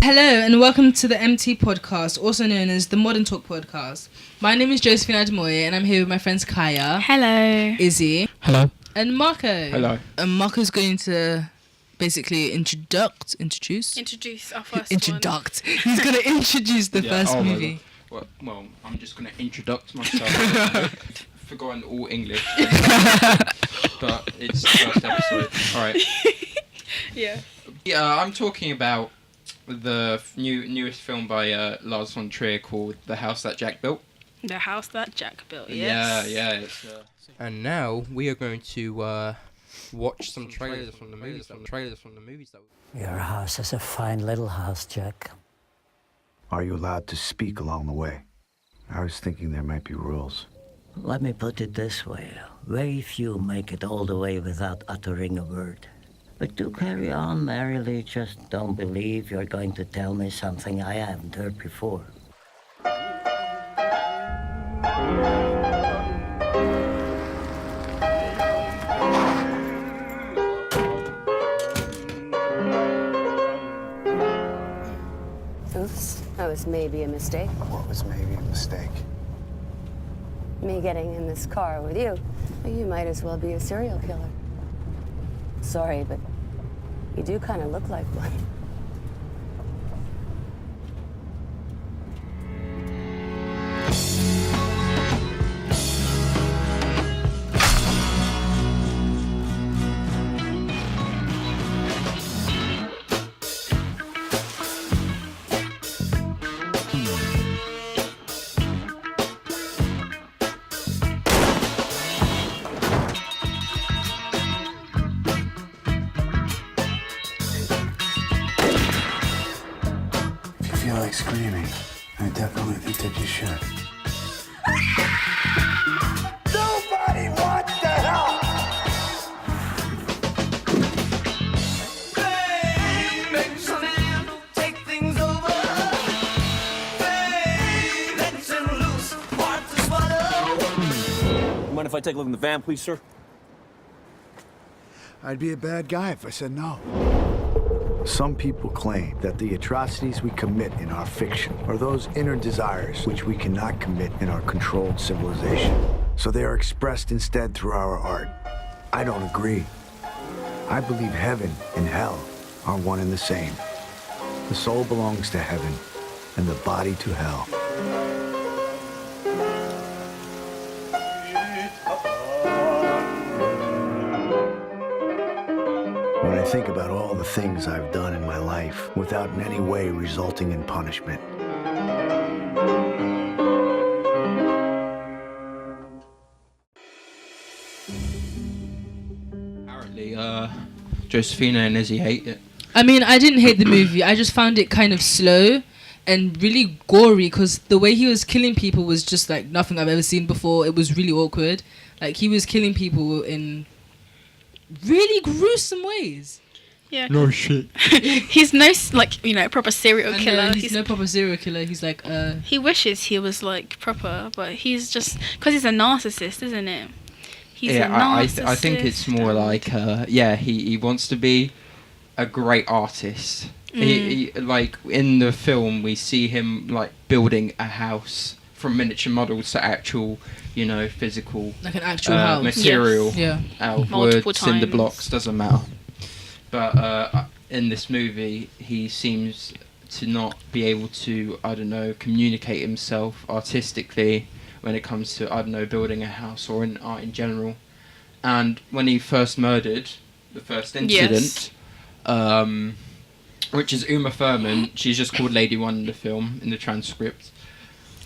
Hello and welcome to the MT podcast, also known as the Modern Talk podcast. My name is Josephine and I'm here with my friends Kaya. Hello. Izzy. Hello. And Marko. Hello. And Marko's going to basically introduce our first He's going to introduce the first movie. Well, I'm just going to introduce myself. Forgotten all English. But it's the first episode. Alright. Yeah. I'm talking about the newest film by Lars von Trier called The House That Jack Built. The House That Jack Built, yes. Yeah. And now we are going to watch some trailers from the movies. Your house is a fine little house, Jack. Are you allowed to speak along the way? I was thinking there might be rules. Let me put it this way. Very few make it all the way without uttering a word. But do carry on merrily. Just don't believe you're going to tell me something I haven't heard before. Oops, that was maybe a mistake. What was maybe a mistake? Me getting in this car with you. You might as well be a serial killer. Sorry, but you do kind of look like one. If you feel like screaming, I definitely think that you should. Nobody wants to help! Mind if I take a look in the van, please, sir? I'd be a bad guy if I said no. Some people claim that the atrocities we commit in our fiction are those inner desires which we cannot commit in our controlled civilization. So they are expressed instead through our art. I don't agree. I believe heaven and hell are one and the same. The soul belongs to heaven and the body to hell. When I think about all the things I've done in my life without in any way resulting in punishment. Apparently, Josephine and Izzy hate it. I mean, I didn't hate the movie. I just found it kind of slow and really gory because the way he was killing people was just like nothing I've ever seen before. It was really awkward. Like, he was killing people in really gruesome ways. Yeah. No shit. He's no, proper serial And, killer. he's no proper serial killer. He's like, He wishes he was, proper, but he's just... Because he's a narcissist, isn't it? He's a narcissist. I think it's more like, he wants to be a great artist. He in the film, we see him, building a house from miniature models to actual, physical... Like an actual house. Material. Yes. Yeah. Out of Multiple wood, cinder times. blocks, doesn't matter. But in this movie, he seems to not be able to, communicate himself artistically when it comes to, building a house or in art in general. And when he first murdered, the first incident, which is Uma Thurman, she's just called Lady One in the film, in the transcript.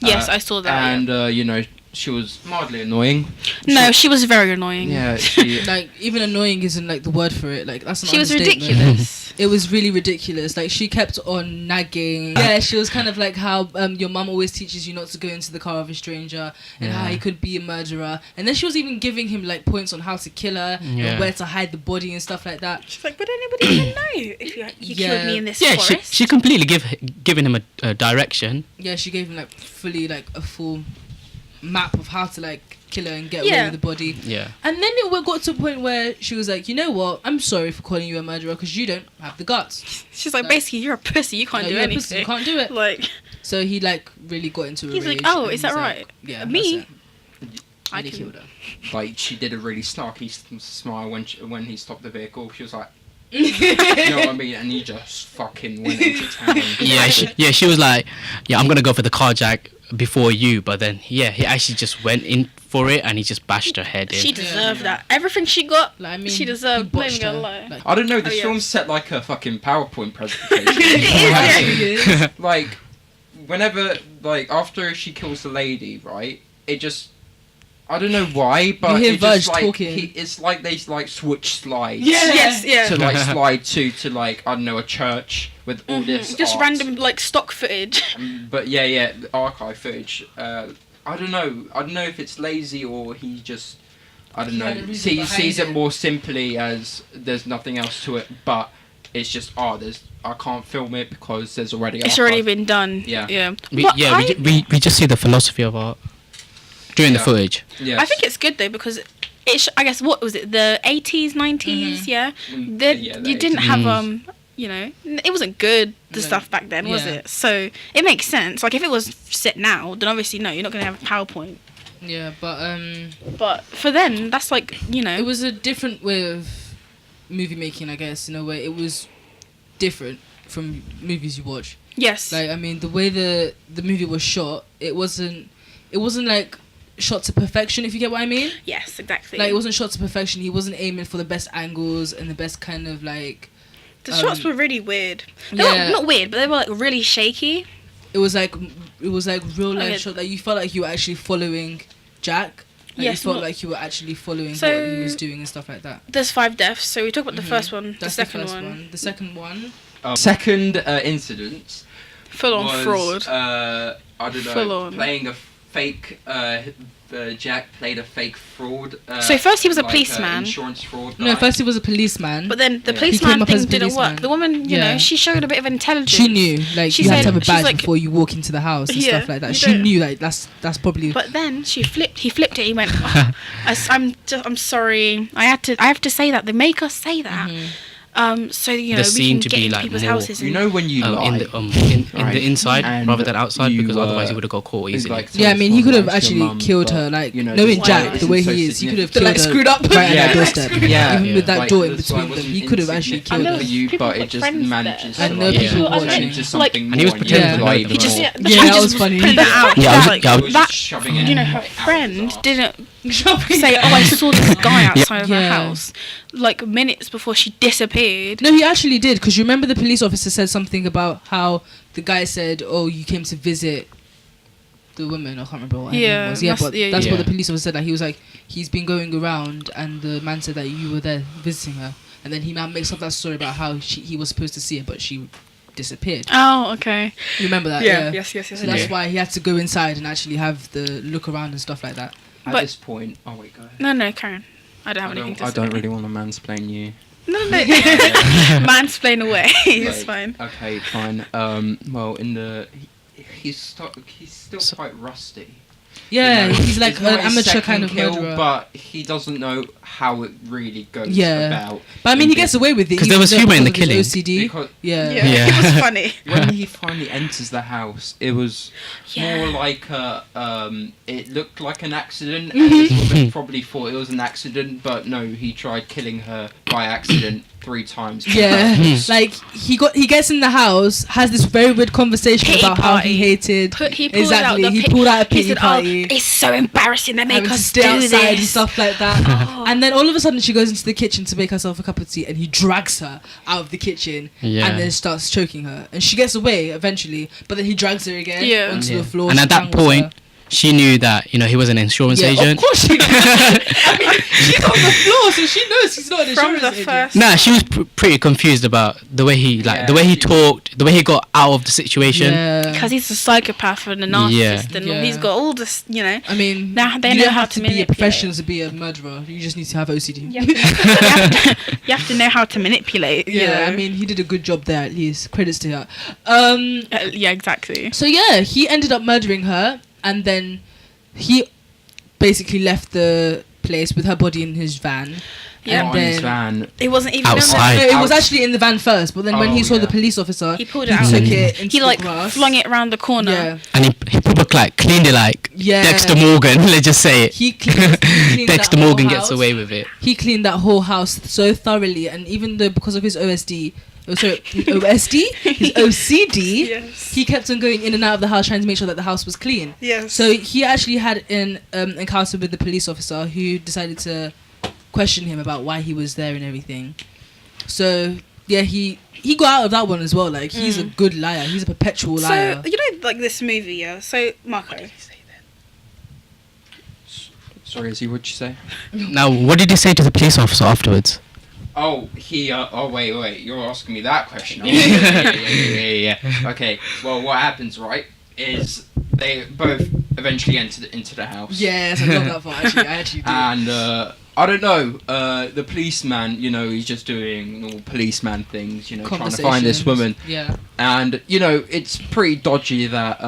Yes, I saw that. And, she was mildly annoying. No, she was very annoying. Yeah, she... even annoying isn't, the word for it. That's an She was understatement. ridiculous. It was really ridiculous. She kept on nagging. Yeah, she was kind of like how your mum always teaches you not to go into the car of a stranger and how he could be a murderer. And then she was even giving him points on how to kill her and where to hide the body and stuff like that. She's like, would anybody even know if you killed me in this forest? Yeah, she completely given him a direction. Yeah, she gave him fully a full map of how to like kill her and get away Yeah. with the body. Yeah. And then it got to a point where she was like, you know what? I'm sorry for calling you a murderer because you don't have the guts. She's like, basically, you're a pussy. You can't Like, do you're a anything. pussy, you can't do it. Like, So he like really got into a he's rage. like, oh, and is that he's right? like, yeah, Me? that's it. I And he can- killed her. Like she did a really snarky smile when he stopped the vehicle. She was like, you know what I mean? And he just fucking went into town. Yeah, she was like, yeah, I'm gonna go for the carjack before you, but then he actually just went in for it and he just bashed her head in. She deserved that. Everything she got, Like, I mean, she he deserved. Not botched even gonna her. lie. Like, I don't know. This Oh, yeah. film's set like a fucking PowerPoint presentation. it is. Like, whenever, like, after she kills the lady, right? It just, I don't know why, but hear it just Verge like talking. it's like they like switch slides. Yeah. Yes, yeah. To like slide to like I don't know, a church with all this Just art. random like stock footage. But yeah, the archive footage. I don't know if it's lazy or he just, I don't had a know, reason behind sees it it. more simply as there's nothing else to it, but it's just I can't film it because there's already. It's archive. already been done. Yeah. Yeah. we, But yeah, I, we just see the philosophy of art during the Yeah. footage. Yes. I think it's good though because I guess what was it, the 80s, 90s? Yeah. The you didn't have you know, it wasn't good the No. stuff back then, was Yeah. it? So it makes sense. Like if it was set now, then obviously no, you're not gonna have a PowerPoint. Yeah, But for then, that's like, you know, it was a different way of movie making, I guess, in a way. It was different from movies you watch. yes. Like, I mean, the way the movie was shot, it wasn't like shot to perfection, if you get what I mean. yes, exactly. Like, it wasn't shot to perfection. He wasn't aiming for the best angles and the best kind of like. the shots were really weird. They yeah. were not weird, but they were like really shaky. It was like real life Okay. shot. Like, you felt like you were actually following Jack. Like, Yes, you felt well- like you were actually following So- what he was doing and stuff like that. There's 5 deaths, so we talk about the first one, the That's second first one. The second one. Second incident Full on was, fraud. I don't know, Full on. playing a fake. Jack played a fake fraud. So first he was a like, policeman. Insurance fraud. No, guy. first he was a policeman. But then the Yeah. He came policeman up as thing a didn't policeman. work. The woman, you Yeah. know, she showed a bit of intelligence. She knew, like, She you have said- to have a she's badge like- before you walk into the house and Yeah, stuff like that. you She don't. knew, like, that's probably. But then he flipped it. He went, oh, I'm sorry. I have to say that. They make us say that. So you know The we scene can to get be, into like, people's more- houses. You And, know when you lie. in Right. the inside And rather than outside, you, because otherwise he would have got caught it's easily. like Yeah, I mean, he someone could have lies to your actually mum, killed but, her. Like, you know, knowing just Jack why the way isn't he so is, he could have To, killed like, her screwed up. right Yeah. at their doorstep. Yeah, Even with that like, door in that's why between it them, he wasn't could have actually insignificant killed for her. you, people but with it just friends manages there. to I know like, people turn watching. into Like- something And he was more, pretending you to lie know he just more. yeah, Yeah, she that just was funny. put that out. Yeah, I was- like, yeah, I was- He was that just shoving it you know, her out his friend arse. didn't say, "Oh, I saw this guy outside of her Yeah. house," like minutes before she disappeared. No, he actually did, because you remember the police officer said something about how the guy said, "Oh, you came to visit the woman." I can't remember what her Yeah, name was. Yeah, that's- but yeah, that's yeah. what the police officer said. Like, he was like, he's been going around, and the man said that you were there visiting her, and then he now makes up that story about how he was supposed to see her, but she disappeared. Oh, okay. You remember that? Yes. So that's why he had to go inside and actually have the look around and stuff like that. At But- this point, oh wait, go ahead. No, Karen. I don't have anything to say. I don't really want to mansplain you. No. Mansplain away. It's Like, fine. Okay, fine. Well, he's still quite rusty. Yeah, You know, he's like it's an not his amateur second kind of kill, murderer. but he doesn't know how it really goes Yeah. about. But I mean, he gets away with it 'Cause there even was though humour in the because of his killing. OCD. Because Yeah. Yeah, it was funny. when he finally enters the house, it was Yeah. more like it looked like an accident, Mm-hmm. and his woman probably thought it was an accident, but no, he tried killing her by accident 3 times. Yeah, like he gets in the house, has this very weird conversation Pity about how party. he hated. He pulled exactly, out the he pulled out a he pity said, party. "Oh, it's so embarrassing. They make Having to us stay do outside and this." stuff like that. Oh. And then all of a sudden she goes into the kitchen to make herself a cup of tea, and he drags her out of the kitchen Yeah. and then starts choking her. And she gets away eventually, but then he drags her again Yeah. onto Yeah. the floor. And she at that strangles point, her. she knew that, you know, he was an insurance Yeah, agent. of course she does. I mean, she's on the floor, so she knows he's not an From insurance the agent. first. Nah, she was pretty confused about the way he Yeah, the way he she- talked, the way he got out of the situation. Yeah. Because he's a psychopath and a narcissist, and Yeah. he's got all this, you know. I mean, Now they you know don't how have to to be a manipulate. professional to be a murderer. You just need to have OCD. You have to know how to manipulate. you Yeah, know. I mean, he did a good job there at least. Credits to her. Yeah, exactly. So yeah, he ended up murdering her, and then he basically left the place with her body in his van. Yeah. Not on his van. It wasn't even Outside. No, it was actually in the van first, but then when he saw the police officer, he pulled it he out. took it into He the like grass. flung it around the corner. Yeah, And he probably like cleaned it like Yeah. Dexter Morgan. Let's just say it. he cleaned Dexter that whole Morgan house. gets away with it. He cleaned that whole house so thoroughly, and even though because of his OSD, his OCD, Yes. he kept on going in and out of the house trying to make sure that the house was clean. Yes. So he actually had an encounter with the police officer who decided to question him about why he was there and everything. So yeah, he got out of that one as well. Like he's a good liar. He's a perpetual liar. So you know, like this movie, yeah. So Marko. Sorry, Izzy, what'd you say? Now, what did he say to the police officer afterwards? Oh, wait, you're asking me that question. Oh, yeah. Okay, well, what happens, right, is they both eventually enter into the house. Yes, I love that part. Actually, I actually do. And, I don't know, the policeman, you know, he's just doing normal policeman things, you know, trying to find this woman. Yeah. And, you know, it's pretty dodgy that,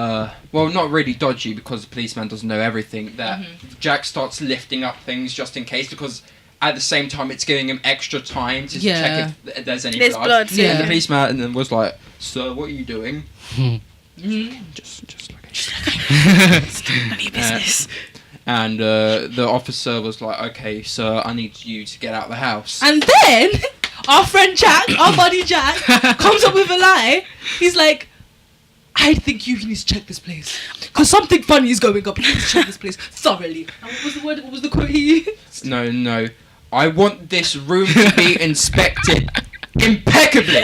well, not really dodgy because the policeman doesn't know everything, that Jack starts lifting up things just in case, because at the same time it's giving him extra time to check if there's any There's blood, And yeah. the policeman was like, "Sir, what are you doing?" Just like None of your business. and the officer was like, "Okay, sir, I need you to get out of the house." And then our friend Jack, our buddy Jack, comes up with a lie. He's like, I think you need to check this place because something funny is going up. You need to check this place thoroughly. And what was the word? What was the quote he used? No. I want this room to be inspected impeccably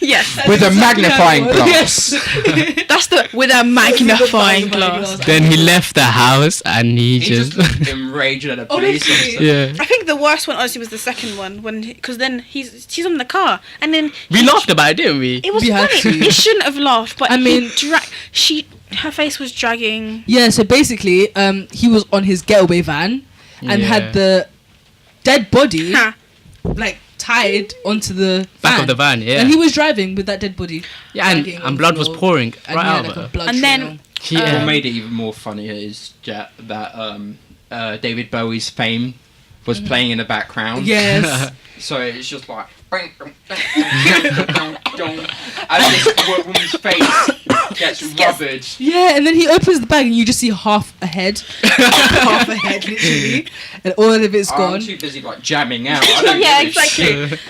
Yes. with a magnifying Yes. glass. That's the with a magnifying glass. Then he left the house and he He just. just looked enraged at a police Honestly. officer. Yeah. I think the worst one honestly was the second one because then she's on the car and then We laughed about it, didn't we? it was We had funny. to. It shouldn't have laughed, but I mean- her face was dragging. Yeah. So basically, he was on his getaway van and Yeah. had the dead body Huh. like tied onto the Back of the van, yeah. And he was driving with that dead body. Yeah, dragging on and the blood was floor. pouring And right he had, out like, of a her. blood And trail. then What made it even more funnier is that David Bowie's Fame was playing in the background. Yes. So it's just like. As this woman's face gets rubbered. Yeah, and then he opens the bag and you just see half a head. Half a head, literally. And all of it's I'm gone. too busy like jamming out. I don't Yeah, give a exactly. shit.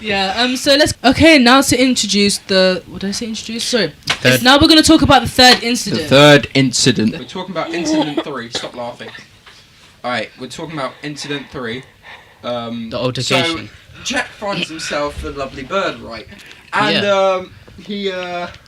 Yeah, so let's... Okay, now to introduce the... What did I say introduce? Sorry. Third. Now we're going to talk about the third The incident. third incident. We're talking about incident 3. Stop laughing. Alright, we're talking about incident 3. The altercation. So, Jack finds himself a lovely bird, right? And he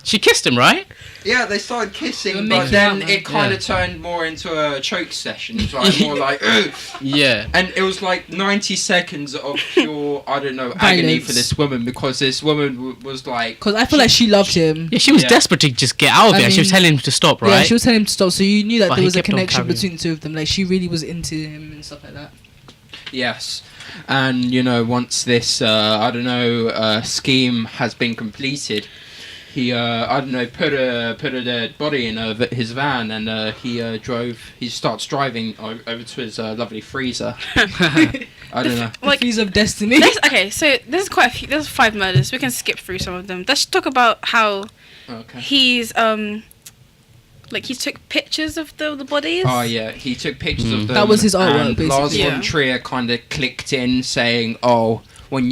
She kissed him, right? yeah, they started They kissing, were but making then out, man. it kind Yeah. of turned more into a choke session. It was like more like ugh. Yeah. And it was like 90 seconds of pure, I don't know, agony Violence. for this woman, because this woman was like, Because I feel like she loved him. Yeah, she was Yeah. desperate to just get out of I it. She was mean, telling him to stop, right? Yeah, she was telling him to stop, so you knew that But there he was a kept on connection carrying. between the two of them. Like, she really was into him and stuff like that. yes. And, you know, once this, I don't know, scheme has been completed, he, I don't know, put a dead body in his van, and he starts driving over to his lovely freezer. I don't know. The Like, Freeze of Destiny. okay, so there's quite a few. There's 5 murders. We can skip through some of them. Let's talk about how Okay. he's like he took pictures of the bodies. Oh yeah, he took pictures of them. That was his artwork, and basically. Lars Yeah. von Trier kind of clicked in, saying, "Oh, when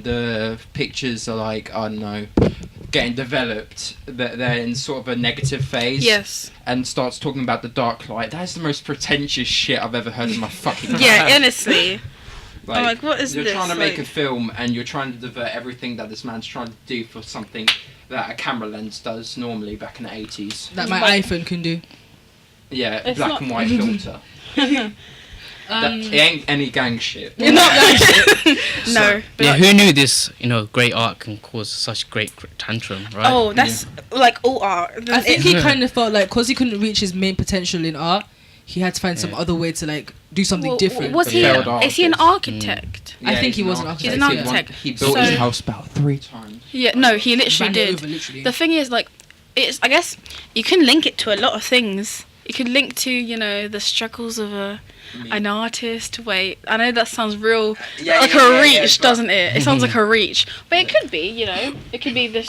the pictures are like, I don't know, getting developed, that they're in sort of a negative phase." Yes. And starts talking about the dark light. That is the most pretentious shit I've ever heard in my fucking life. Yeah, honestly. Like, I'm like, what is you're this? trying to make a Like- film, and you're trying to divert everything that this man's trying to do for something that a camera lens does normally back in the 80s. That my Like- iPhone can do. Yeah, It's black not- and white filter. It ain't any gang shit. You're not No. But Yeah, like- who knew this, great art can cause such great tantrum, right? oh, that's like all art. I think he kind of felt like, because he couldn't reach his main potential in art, he had to find some Yeah. other way to, like, do something Well, different. Was he? Failed Is he an artist. architect? I think he's he was an He's an architect, architect. He built So- his house about 3 times. Yeah. No, he literally Ran it did. over, literally. The thing is, like, it's. I guess you can link it to a lot of things. it could link to, you know, the struggles of an artist. Wait, I know that sounds real like a reach, doesn't it? It sounds like a reach, but it could be, you know, it could be the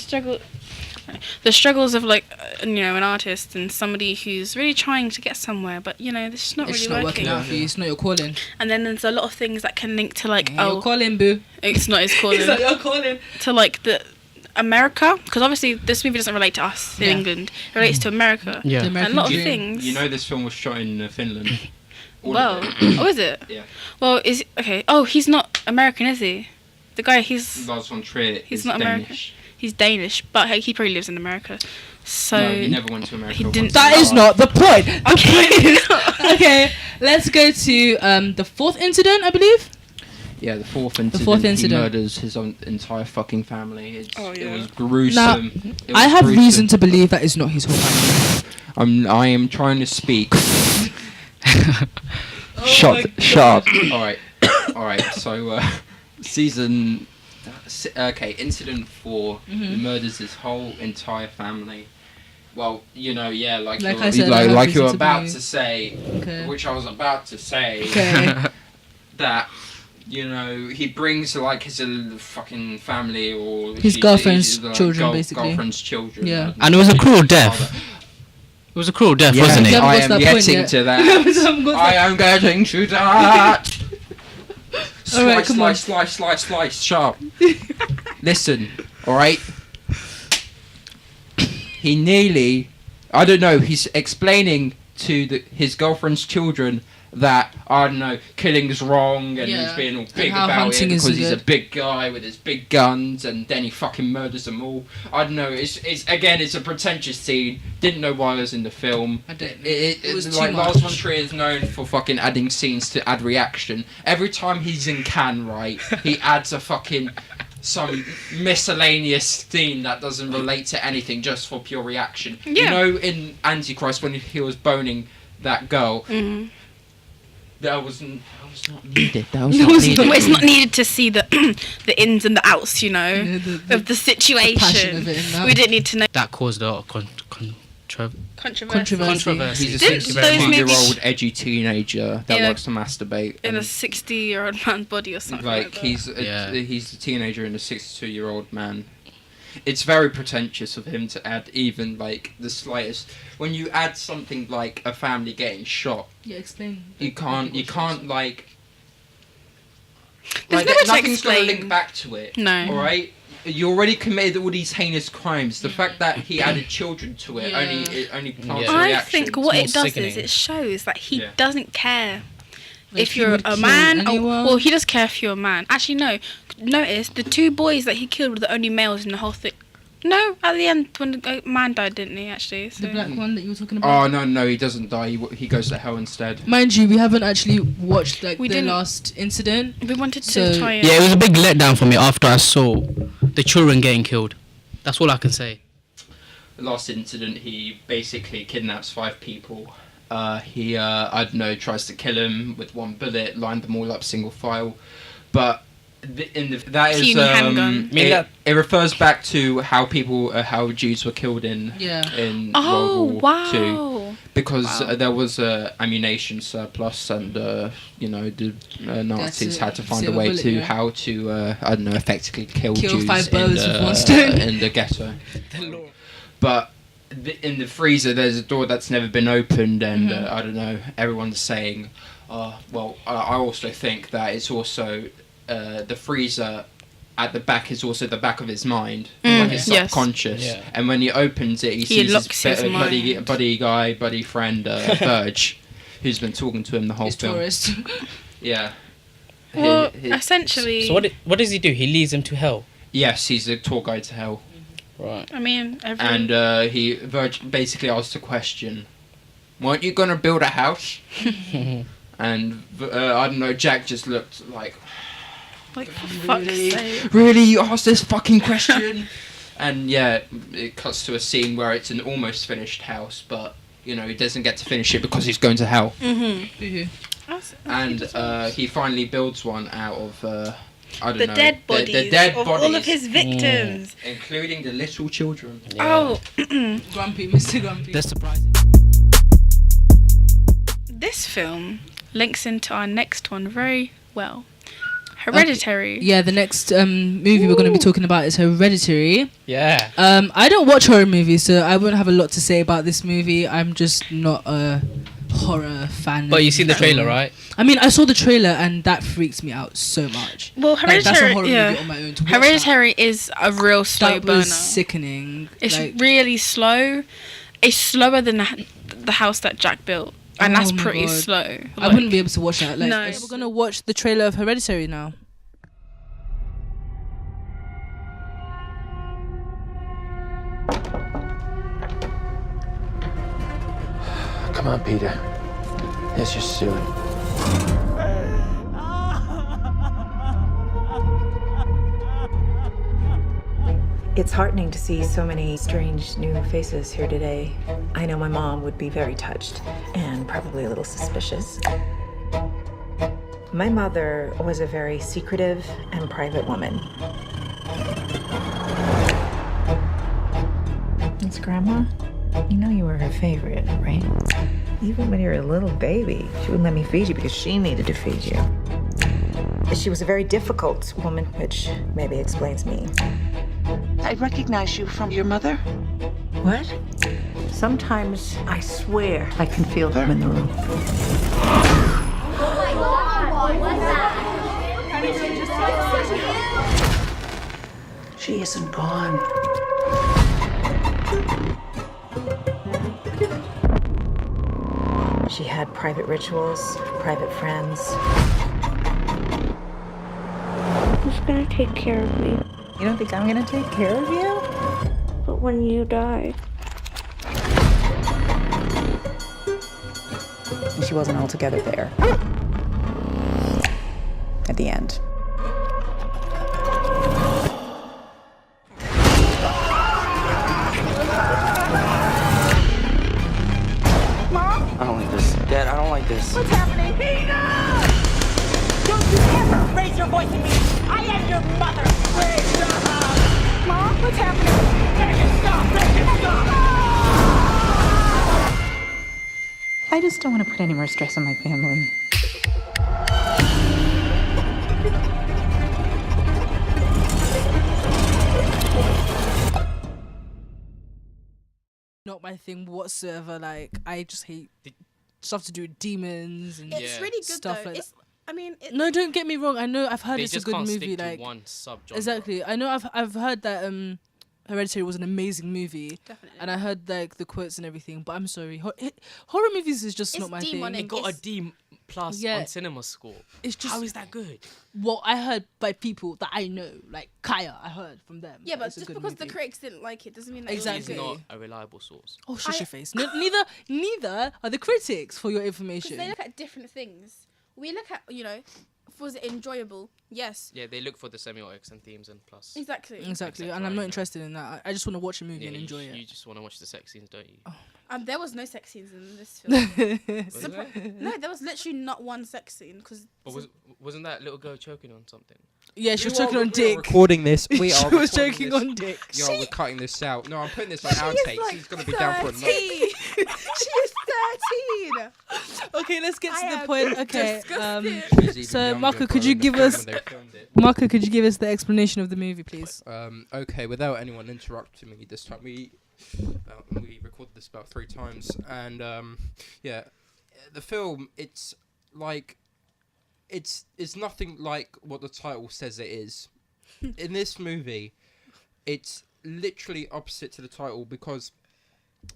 struggles of like, you know, an artist and somebody who's really trying to get somewhere, but you know, this is not It's really not working. working out for you. It's not your calling. And then there's a lot of things that can link to like, Your calling, boo. it's not his calling. It's not your calling. To like the America, because obviously this movie doesn't relate to us in England. It relates to America. Yeah. The And American a lot of dream. things. You know, this film was shot in Finland. All Well, of it. oh, is it? Yeah. Well, is okay. Oh, he's not American, is he? The guy, he's Lars von Trier He's is not American. Danish. he's Danish, but he probably lives in America. So No, he never went to America. he once didn't- in That his is life. not the point. The Okay. point is- okay, let's go to the fourth incident, I believe. Yeah, the fourth incident. fourth incident. He murders his own entire fucking family. It was Now, gruesome. It I was have gruesome. reason to believe that is not his whole family. I am trying to speak. Oh Shut up. All right. So, season. Okay, incident 4. Mm-hmm. He murders his whole entire family. Well, you know, yeah, like Like you're, I said, I have like reason you're to about believe. to say, Okay. which I was about to say. Okay. That, you know, he brings like his fucking family or His girlfriend's children, basically. Girlfriend's children. Yeah. And it was a cruel death. It was a cruel death, Yeah, wasn't We it? haven't I got to am that point getting yet. to We haven't that. got to I am getting to that. Alright, come on. Slice, sharp. Listen, alright? He nearly, I don't know, he's explaining to his girlfriend's children that, I don't know, killing's wrong and Yeah. he's being all And big how about it hunting is because he's a good. big guy with his big guns and then he fucking murders them all. I don't know, it's again, it's a pretentious scene. Didn't know why I was in the film. I don't know. It was was too like much. Lars von Trier is known for fucking adding scenes to add reaction. Every time he's in Cannes, right, he adds a fucking some miscellaneous scene that doesn't relate to anything just for pure reaction. You Yeah. know, in Antichrist when he was boning that girl, Mhm. that was not needed. That was It not was needed. Well, it's not needed to see the the ins and the outs, you know, Yeah, of the situation. passion of it in that. We didn't need to know That caused a lot of controversy controvery. He's a Didn't 16-year-old edgy teenager that In a- likes to masturbate. in a and 60-year-old man's body or something. like that. he's a teenager and a 62-year-old man. It's very pretentious of him to add even like the slightest. When you add something like a family getting shot, Yeah, explain. you can't like There's no way to nothing's gonna explain. link back to it. No. All right. You already committed all these heinous crimes. The fact that he added children to it only plants a I reaction. think what more it does sickening. is it shows that he Yeah. doesn't care Like, if he you're would a kill man. anyone. Well, he does care if you're a man. Actually, no. Notice the 2 boys that he killed were the only males in the whole thing. No, at the end when the man died, didn't he? Actually, so. The black one that you were talking about. Oh no, he doesn't die. He goes to hell instead. Mind you, we haven't actually watched like We the didn't. last incident. We wanted to So- try and. Yeah, it was a big letdown for me after I saw the children getting killed. That's all I can say. The last incident, he basically kidnaps 5 people. He I don't know, tries to kill him with 1 bullet, lined them all up single file, but. That is Puny handgun. it refers back to how how Jews were killed in Yeah. Oh World War II wow! because Wow. there was a ammunition surplus and you know the Nazis it. had to find a Silver way bullet, to yeah. how to I don't know, effectively kill Jews 5 in birds the, with 1 stone. in the ghetto. But in the freezer, there's a door that's never been opened, and Mm-hmm. I don't know. Everyone's saying, well, I also think that it's also the freezer at the back is also the back of his mind, like his yes. subconscious. Yeah. And when he opens it, he sees unlocks his mind. buddy friend, Verge, who's been talking to him the whole He's film. tourist. Yeah. Well, He- essentially, So what does he do? He leads him to hell. yes, he's a tour guide to hell. Right. I mean, And Verge basically asked the question, weren't you going to build a house? And I don't know, Jack just looked like, like for fuck's sake. really, you asked this fucking question? And yeah, it cuts to a scene where it's an almost finished house, but you know, he doesn't get to finish it because he's going to hell. Mhm. And he finally builds one out of I don't The know, dead bodies the dead of bodies, all of his victims. including the little children. Oh, Grumpy, Mr. Grumpy. That's surprising. film links into our next one very well. Hereditary. Okay. Yeah, the next movie we're going to be talking about is Hereditary. Yeah. I don't watch horror movies, so I wouldn't have a lot to say about this movie. I'm just not a horror fan. But you seen the trailer, right? I mean, I saw the trailer and that freaks me out so much. Well, Hereditary, that's a horror movie on my own. Hereditary is a real slow burner. That was sickening. It's really slow. It's slower than the house that Jack built. And that's pretty slow. I wouldn't be able to watch that. No. We're going to watch the trailer of Hereditary now. Come on, Peter. It's just soon. It's heartening to see so many strange new faces here today. I know my mom would be very touched and probably a little suspicious. My mother was a very secretive and private woman. It's Grandma. You know you were her favorite, right? Even when you were a little baby, she wouldn't let me feed you because she needed to feed you. She was a very difficult woman, which maybe explains me. I recognize you from your mother. What? Sometimes I swear I can feel them in the room. Oh my God, what's that? She isn't gone. She had private rituals, private friends. Who's gonna take care of me? You don't think I'm gonna take care of you? But when you die. And she wasn't altogether there. At the end. I don't like this. Dad, I don't like this. What's happening? Peter! Don't you ever raise your voice at me! I am your mother! Wait, Mom, what's happening? Make it stop! Make it stop! I just don't want to put any more stress on my family. Not my thing whatsoever. Like, I just hate stuff to do with demons and It's really good stuff though. like It's, I mean, no, don't get me wrong. I know I've heard They it's a just good can't movie. stick to Like one subgenre. exactly. I know I've heard that Hereditary was an amazing movie. Definitely. And I heard like the quotes and everything. But I'm sorry, horror movies is just not my thing. demonic. It got a D+ Yeah. on cinema score. It's just How is that good? Well, I heard by people that I know, like Kaya. I heard from them. Yeah, that but it's a just good because the movie. critics didn't like it doesn't mean that Exactly. it was It's good. not a reliable source. Oh, shush your face. Neither are the critics, for your Because information. they look at different things. We look at, was it enjoyable? Yes. Yeah, they look for the semiotics and themes and plus. Exactly. Exactly, and I'm not interested in that. I just want to watch a movie and enjoy You it. just want to watch the sex scenes, don't you? And there was no sex scenes in this film. Was there? No, there was literally not one sex scene. But wasn't that little girl choking on something? Yeah, she was choking on dick. Recording this. We She are was recording choking this. on dick. Yo, we're cutting this out. No, I'm putting this on outtakes. like He's gonna be down for a month. 13. She is 13. Okay, let's get I to the am point. Okay, disgusted. She's even so younger, Marko, bro, could you than give the film us when they filmed it. Marko, could you give us the explanation of the movie, please? Okay, without anyone interrupting me this time, we recorded this about 3 times, and yeah, the film, it's nothing like what the title says it is. In this movie, it's literally opposite to the title, because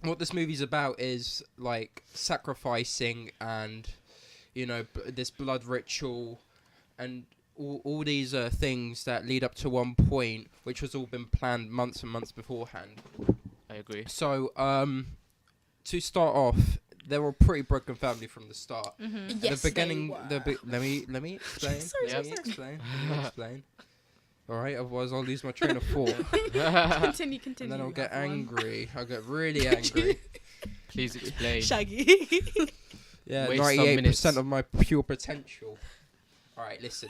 what this movie's about is like sacrificing and this blood ritual and all these things that lead up to one point, which has all been planned months and months beforehand. I agree. So to start off, they were a pretty broken family from the start. Yes, At the beginning, they were. let me explain. Sorry, Let me sorry. explain. All right, otherwise I'll lose my train of thought, Continue. and then I'll get angry. I'll get really angry. Please explain. Shaggy. Yeah, Waste some 98% minutes. of my pure potential. All right, listen.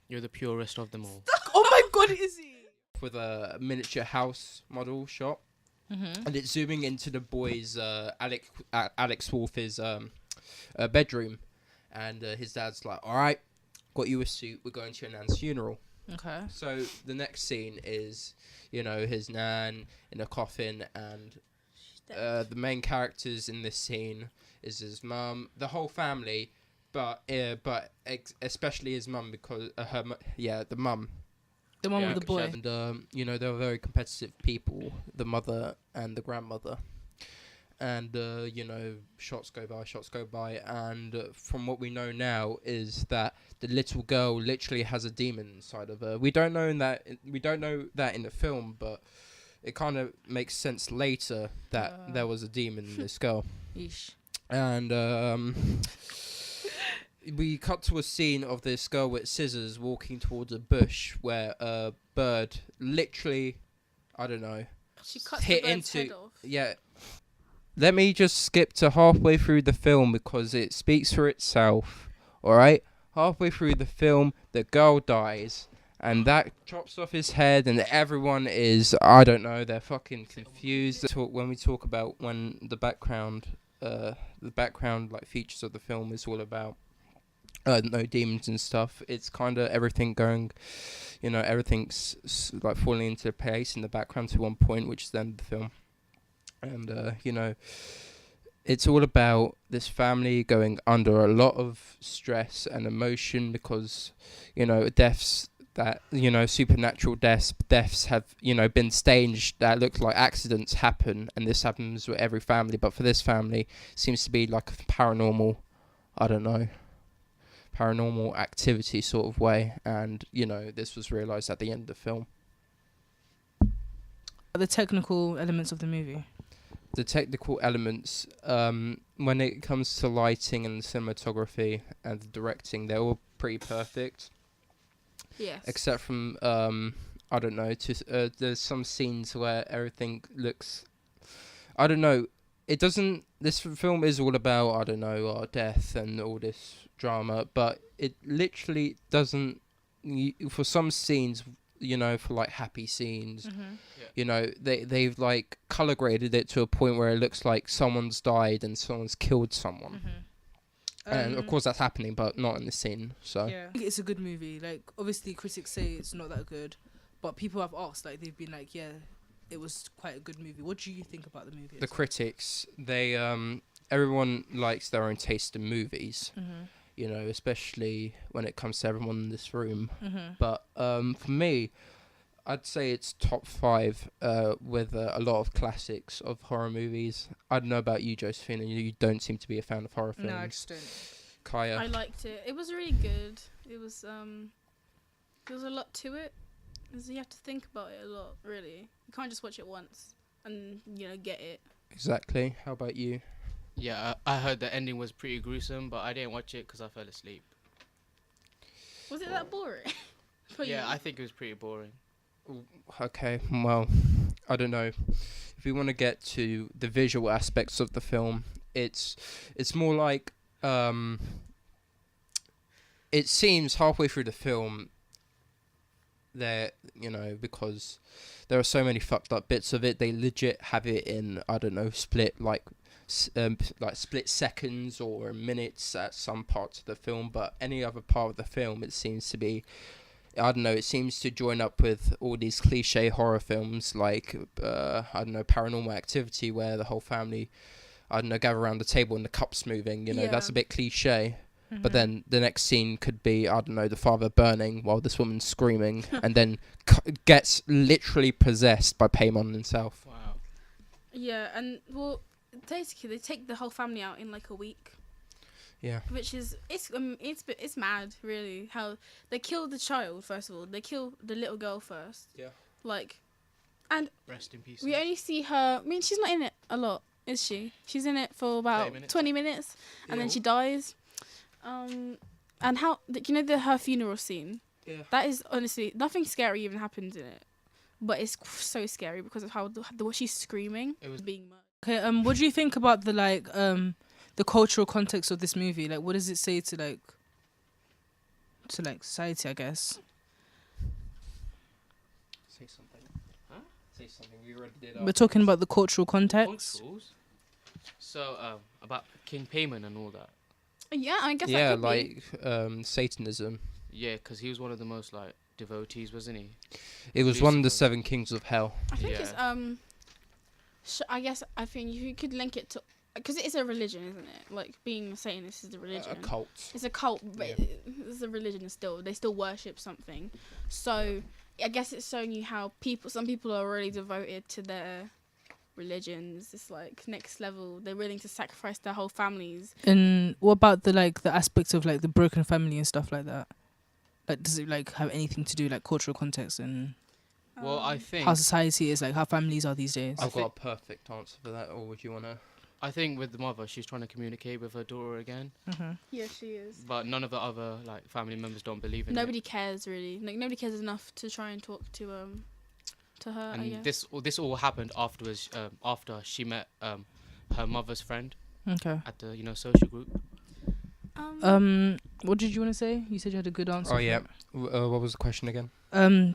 You're the purest of them all. Oh my God, is he? With a miniature house model shot, and it's zooming into the boys. Alex Wolff's bedroom, and his dad's like, "All right, got you a suit. We're going to your nan's funeral." Okay. So the next scene is, his nan in a coffin, and the main characters in this scene is his mum, the whole family, but especially his mum because the mum. The one with the boy. And they were very competitive people, the mother and the grandmother. And shots go by, and from what we know now is that the little girl literally has a demon inside of her. We don't know that in the film, but it kind of makes sense later that there was a demon in this girl. Yeesh. And we cut to a scene of this girl with scissors walking towards a bush where a bird literally, I don't know, she cuts hit the bird's into head off. Yeah. Let me just skip to halfway through the film because it speaks for itself. All right, halfway through the film, the girl dies, and that chops off his head, and everyone is, I don't know, they're fucking confused. When we talk about when the background like features of the film is all about no demons and stuff. It's kind of everything going, everything's like falling into place in the background to one point, which is the end of the film. And, it's all about this family going under a lot of stress and emotion because, deaths that, supernatural deaths have, been staged that look like accidents happen. And this happens with every family. But for this family, it seems to be like a paranormal activity sort of way. And, this was realised at the end of the film. The technical elements of the movie. The technical elements, when it comes to lighting and cinematography and the directing, they're all pretty perfect. Yes. Except from, I don't know, there's some scenes where everything looks, I don't know, it doesn't, this film is all about, I don't know, death and all this drama, but it literally doesn't, for some scenes, for like happy scenes, they've like color graded it to a point where it looks like someone's died and someone's killed someone. And of course that's happening, but not in the scene. So yeah, I think it's a good movie. Like obviously critics say it's not that good, but people have asked, like they've been like, yeah, it was quite a good movie. What do you think about the movie? The critics, they everyone likes their own taste in movies. Especially when it comes to everyone in this room. But for me, I'd say it's top 5 with a lot of classics of horror movies. I don't know about you, Josephine, and you don't seem to be a fan of horror films. No, I just don't. Kaya? I liked it. It was really good. It was there was a lot to it. You have to think about it a lot, really. You can't just watch it once and get it. Exactly. How about you? Yeah, I heard the ending was pretty gruesome, but I didn't watch it because I fell asleep. Was it that boring? Yeah, I think it was pretty boring. Okay, well, I don't know. If we want to get to the visual aspects of the film, it's more like it seems halfway through the film that because there are so many fucked up bits of it, they legit have it in, I don't know, split split seconds or minutes at some parts of the film, but any other part of the film, it seems to be, I don't know, it seems to join up with all these cliche horror films like, I don't know, Paranormal Activity, where the whole family, I don't know, gather around the table and the cup's moving, that's a bit cliche. But then the next scene could be, I don't know, the father burning while this woman's screaming and then gets literally possessed by Paimon himself. Wow. Yeah, and well, basically they take the whole family out in like a week. Yeah. Which is it's mad, really, how they kill the child first of all. They kill the little girl first. Yeah. Like, and rest in peace. We only see her. I mean, she's not in it a lot, is she? She's in it for about 20 minutes, and then she dies. And how her funeral scene? Yeah. That is honestly nothing scary even happens in it, but it's so scary because of how the way she's screaming. It was being murdered. Okay, what do you think about the cultural context of this movie? Like, what does it say to society, I guess? Say something. Huh? Say something. We already did. We're talking about the cultural context. So, about King Paimon and all that. Yeah, I guess Yeah, that could like Satanism. Yeah, because he was one of the most like devotees, wasn't he? It was one of the Lucifer. 7 kings of hell. I think it's I think you could link it to, because it is a religion, isn't it? Like being a Satanist is a religion. A cult. It's a cult, but it's a religion still. They still worship something. So I guess it's showing you how some people are really devoted to their religions. It's like next level. They're willing to sacrifice their whole families. And what about the aspects of like the broken family and stuff like that? Like, does it like have anything to do like cultural context and Well, I think how society is, like how families are these days? I've got a perfect answer for that, or would you want to? I think with the mother, she's trying to communicate with her daughter again. Yeah, she is. But none of the other like family members don't believe in Nobody it. cares really. Like nobody cares enough to try and talk to her. I And guess. this all happened afterwards. After she met her mother's friend. Okay. At the social group. What did you want to say? You said you had a good answer. Oh yeah. What was the question again?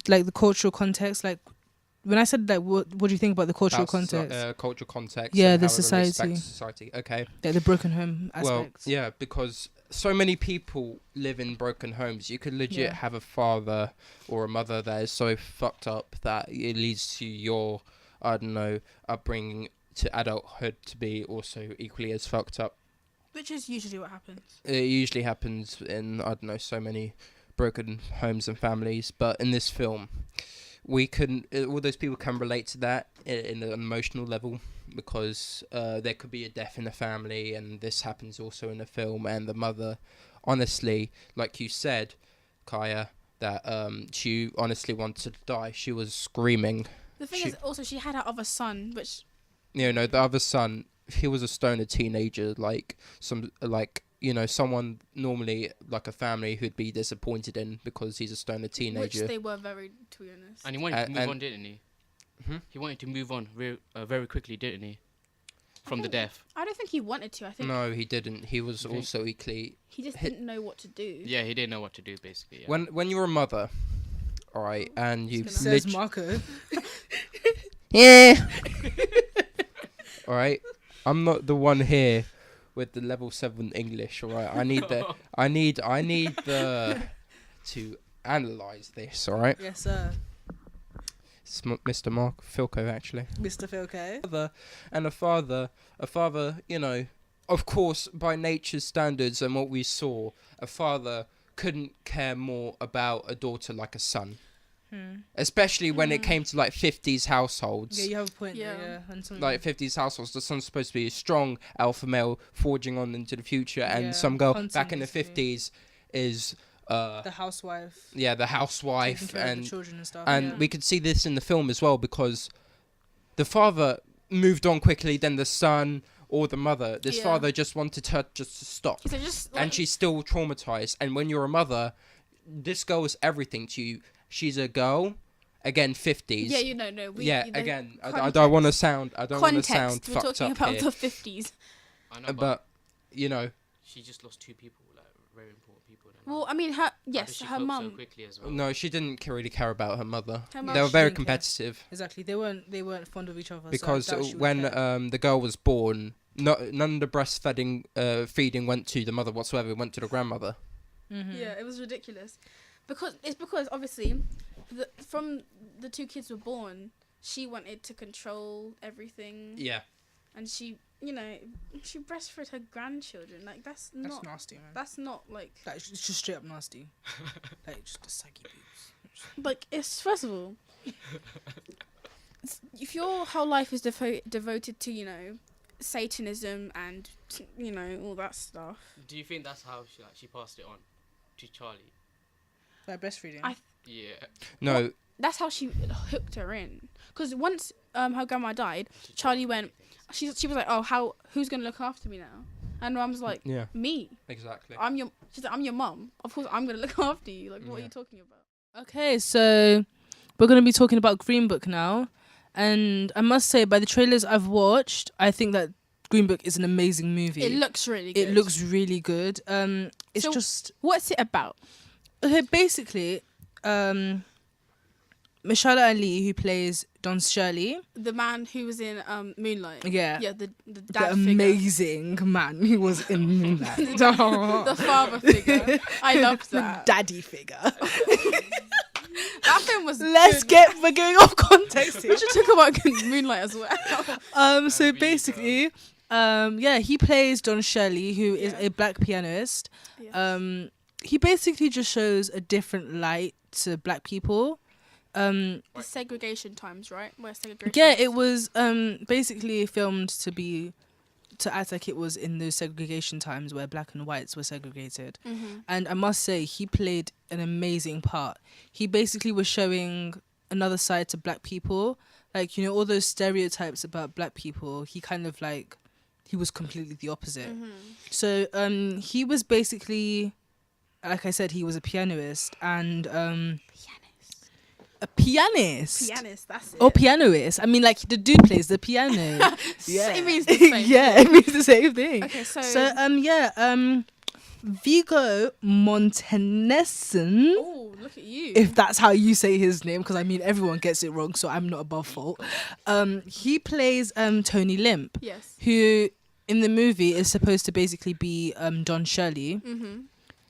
Like the cultural context, like when I said like what do you think about the cultural context? Cultural context. Yeah, and the how it society. respects society. Okay. Like the broken home aspects. Well, yeah, because so many people live in broken homes. You could legit have a father or a mother that is so fucked up that it leads to your, I don't know, upbringing to adulthood to be also equally as fucked up. Which is usually what happens. It usually happens in, I don't know, so many broken homes and families. But in this film, all those people can relate to that in an emotional level, because there could be a death in the family, and this happens also in the film. And the mother, honestly, like you said, Kaya, that she honestly wanted to die. She was screaming. The thing is, also, she had her other son, which... The other son, he was a stoner teenager, someone normally, like a family, who'd be disappointed in because he's a stoner teenager. Which they were very, to be honest. And he wanted to move on, didn't he? He wanted to move on very quickly, didn't he? From the death. I don't think he wanted to. I think. No, he didn't. He was also equally. He just didn't know what to do. Yeah, he didn't know what to do, basically. Yeah. When you're a mother, all right, and you says Marko. Yeah. All right, I'm not the one here with the level 7 English. All right, I need to analyze this. All right. Yes, sir. It's Mr. Mark Philco, actually. Mr. Philco. A father, of course, by nature's standards and what we saw, a father couldn't care more about a daughter like a son. Especially when it came to like 50s households. Yeah, you have a point. Yeah. And like 50s households, the son's supposed to be a strong alpha male forging on into the future, and some girl back in the 50s is the housewife. Yeah, the housewife, taking care of and the children and stuff. And we could see this in the film as well, because the father moved on quickly, then the son or the mother. This father just wanted her just to stop, and she's still traumatized. And when you're a mother, this girl is everything to you. She's a girl, again 50s. Yeah, no. I don't want to sound. I don't want to sound we're fucked talking up about here. the 50s. I know, but she just lost 2 people, like very important people. Well, I mean, her mum. So quickly as well. No, she didn't really care about her mother. Her mum- They were very She didn't care. competitive. Exactly. They weren't fond of each other. Because so I doubt she would when care. the girl was born, none of the breastfeeding feeding went to the mother whatsoever. It went to the grandmother. Yeah, it was ridiculous. Because obviously, from the 2 kids were born, she wanted to control everything. Yeah. And she breastfed her grandchildren. Like that's nasty, man. That's not like it's just straight up nasty. Like just the saggy boobs. Like it's first of all, if your whole life is devoted to Satanism and all that stuff. Do you think that's how she passed it on to Charlie? By breastfeeding. Yeah. No. Well, that's how she hooked her in. Because once her grandma died, Charlie went. She was like, "Oh, who's gonna look after me now?" And Mum's like, Yeah. "Me." Exactly. She's like, "I'm your mum. Of course, I'm gonna look after you. Like, what are you talking about?" Okay, so we're gonna be talking about Green Book now, and I must say, by the trailers I've watched, I think that Green Book is an amazing movie. It looks really good. It looks really good. It's so what's it about? Okay, basically, Mashallah Ali, who plays Don Shirley. The man who was in Moonlight. Yeah. Yeah, the The dad amazing man who was in Moonlight. the father figure. I loved that. The daddy figure. That film was We're going off context here. We should talk about Moonlight as well. So basically, he plays Don Shirley, who is a black pianist. Yes. He basically just shows a different light to black people. The segregation times, right? Where segregation Yeah, is. it was basically filmed to act like it was in those segregation times where black and whites were segregated. Mhm. And I must say, he played an amazing part. He basically was showing another side to black people. Like, all those stereotypes about black people, he kind of he was completely the opposite. Mhm. So he was basically, like I said, he was a pianist and a pianist. Pianist, that's it. Oh, pianoist. I mean, like the dude plays the piano. Yeah, It means the same yeah, it means the same thing. Okay, so Viggo Mortensen. Oh, look at you. If that's how you say his name, because I mean everyone gets it wrong, so I'm not above fault. He plays Tony Limp. Yes. Who in the movie is supposed to basically be Don Shirley. Mhm.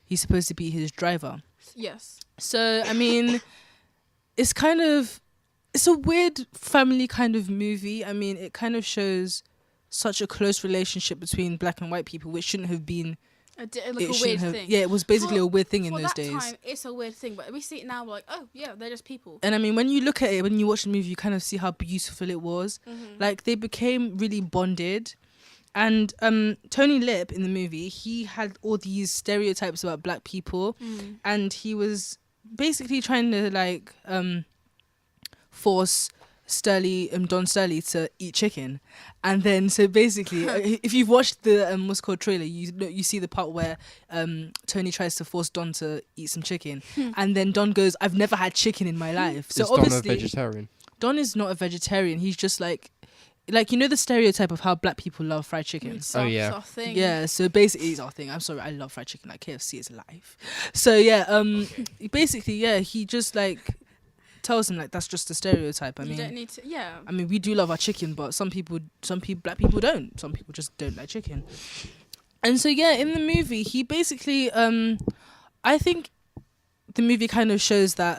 He's supposed to be his driver. Yes. So I mean, it's a weird family kind of movie. I mean, it kind of shows such a close relationship between black and white people, which shouldn't have been. A it weird shouldn't have- thing. Yeah, it was basically a weird thing in For those that days. time, it's a weird thing, but we see it now, we're like, oh yeah, they're just people. And I mean, when you look at it, when you watch the movie, you kind of see how beautiful it was. Mhm. Like, they became really bonded. And Tony Lip in the movie, he had all these stereotypes about black people. Mm. And he was basically trying to, force Don Sturley to eat chicken. And then, so basically, if you've watched the what's called trailer, you see the part where Tony tries to force Don to eat some chicken. And then Don goes, I've never had chicken in my life. So Is Don a obviously, vegetarian? Don is not a vegetarian. He's just like the stereotype of how black people love fried chicken. It's our- it's our thing. Yeah, so basically it's our thing. I'm sorry, I love fried chicken. Like KFC is life. So yeah, basically, yeah, he just tells him that's just a stereotype. I You mean, don't need to. Yeah. I mean, we do love our chicken, but some black people don't. Some people just don't like chicken. And so yeah, in the movie, he basically, I think, the movie kind of shows that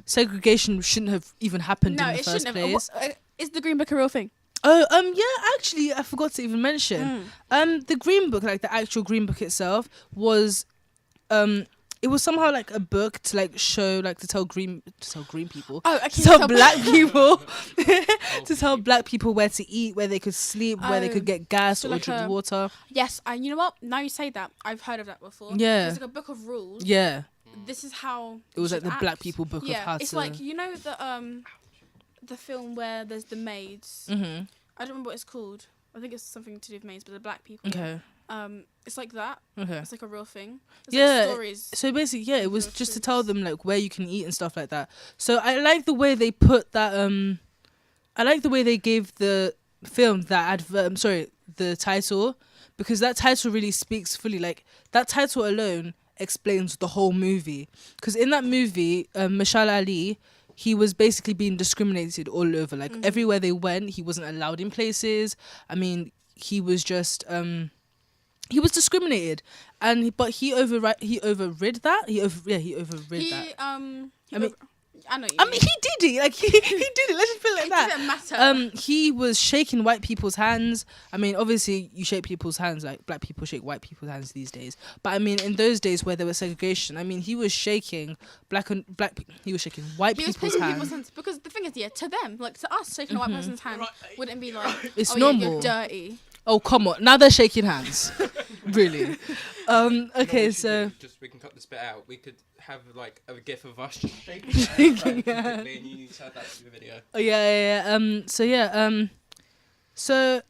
segregation shouldn't have even happened No, in the it first shouldn't have. place. Is the Green Book a real thing? Oh, yeah, actually, I forgot to even mention. The Green Book, the actual Green Book itself, was, it was somehow a book to show, to tell green people, Oh, okay, to tell black people, to tell black people where to eat, where they could sleep, where they could get gas so or drink water. Yes, and you know what? Now you say that, I've heard of that before. Yeah. It's like a book of rules. Yeah. This is how It was you like the should black act. people book of Yeah, how it's to. like the film where there's the maids. Mhm. I don't remember what it's called. I think it's something to do with maids, but the black people. Okay. It's like that. Okay. It's like a real thing. It's Yeah. like stories. So basically, yeah, it was just to tell them where you can eat and stuff like that. So I like the way they put that. I like the way they gave the film that the title, because that title really speaks fully. That title alone explains the whole movie. Because in that movie, Mashallah Ali, he was basically being discriminated all over. Everywhere they went, he wasn't allowed in places. I mean, he was just he was discriminated, but he overrid that. He overrid that. I know. I mean, he did it. He did it. Let's just put it like that. It doesn't matter. He was shaking white people's hands. I mean, obviously, you shake people's hands like black people shake white people's hands these days. But I mean, in those days where there was segregation, I mean, he was shaking he was shaking white He was people's shaking hands. people's hands because the thing is, to them, to us, shaking a white person's hand wouldn't be like, It's oh, normal. Yeah, you're dirty. Oh, come on! Now they're shaking hands. Really? Okay, so we can cut this bit out. We could have a gif of us just shaking hands frantically, and you need to add that to the video. Oh yeah. So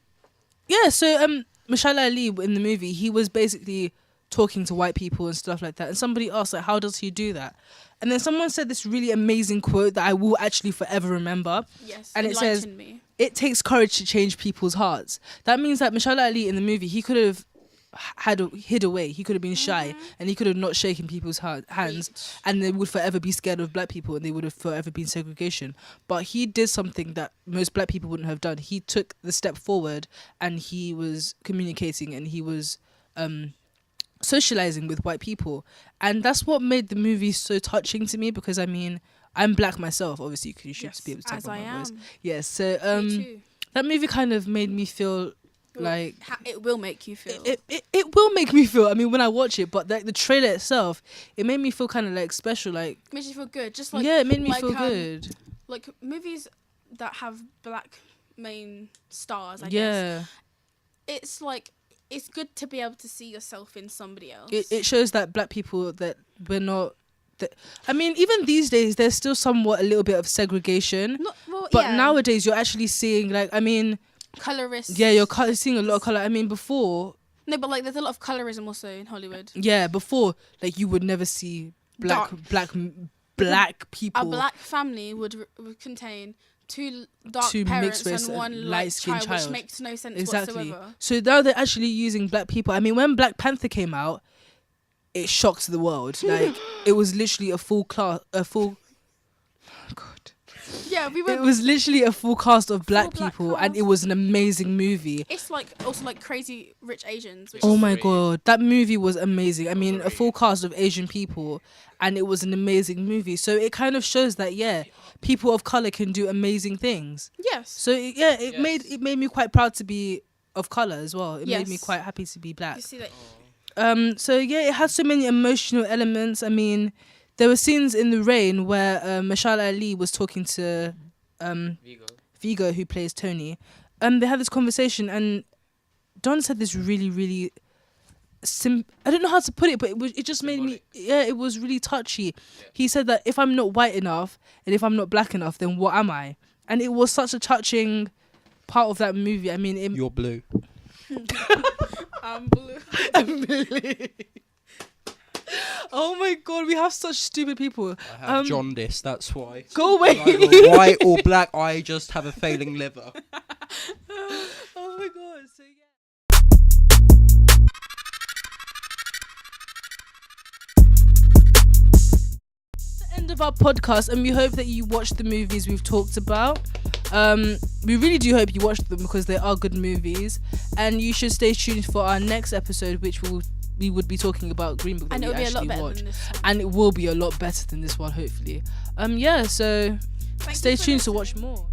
Mashallah Ali in the movie, he was basically talking to white people and stuff like that. And somebody asked, how does he do that? And then someone said this really amazing quote that I will actually forever remember. Yes, and it says, me. "It takes courage to change people's hearts." That means that Mashallah Ali in the movie, he could have hid away. He could have been shy, and he could have not shaken people's hands, and they would forever be scared of black people, and they would have forever been segregation. But he did something that most black people wouldn't have done. He took the step forward, and he was communicating, and he was socializing with white people, and that's what made the movie so touching to me. Because I mean, I'm black myself, obviously. You should be able to tell by my voice. Yes, so that movie kind of made me feel. Like it will make you feel. It will make me feel. I mean, when I watch it, but like the trailer itself, it made me feel kind of like special. Like makes you feel good. Just like it made me feel good. Like movies that have black main stars. I guess. It's like it's good to be able to see yourself in somebody else. It shows that black people that we're not. I mean, even these days, there's still somewhat a little bit of segregation. But nowadays, you're actually seeing like colorist. Yeah, you're seeing a lot of color. I mean, before. No, but like there's a lot of colorism also in Hollywood. Yeah, before like you would never see black people. A black family would contain two dark parents and one light-skinned child, which makes no sense whatsoever. So now they're actually using black people. I mean, when Black Panther came out, it shocked the world. Like it was literally a full. Yeah, it was literally a full cast of black people, and it was an amazing movie. It's like also like Crazy Rich Asians. Oh my god, that movie was amazing. I mean, a full cast of Asian people, and it was an amazing movie. So it kind of shows that people of color can do amazing things. Yes. So it made me quite proud to be of color as well. It made me quite happy to be black. You see that? So it has so many emotional elements. I mean. There were scenes in the rain where Mashallah Ali was talking to Vigo, who plays Tony. They had this conversation, and Don said this really, really I don't know how to put it, but it just made me. Yeah, it was really touchy. Yeah. He said that if I'm not white enough and if I'm not black enough, then what am I? And it was such a touching part of that movie. I mean, you're blue. I'm blue. I'm blue. Oh my god, we have such stupid people. I have jaundice, that's why. Go away. Either white or black, I just have a failing liver. Oh my god, so That's the end of our podcast, and we hope that you watched the movies we've talked about. We really do hope you watched them because they are good movies, and you should stay tuned for our next episode, which we would be talking about Green Book that and we actually watched, and it will be a lot better than this one, hopefully. So stay tuned to watch more.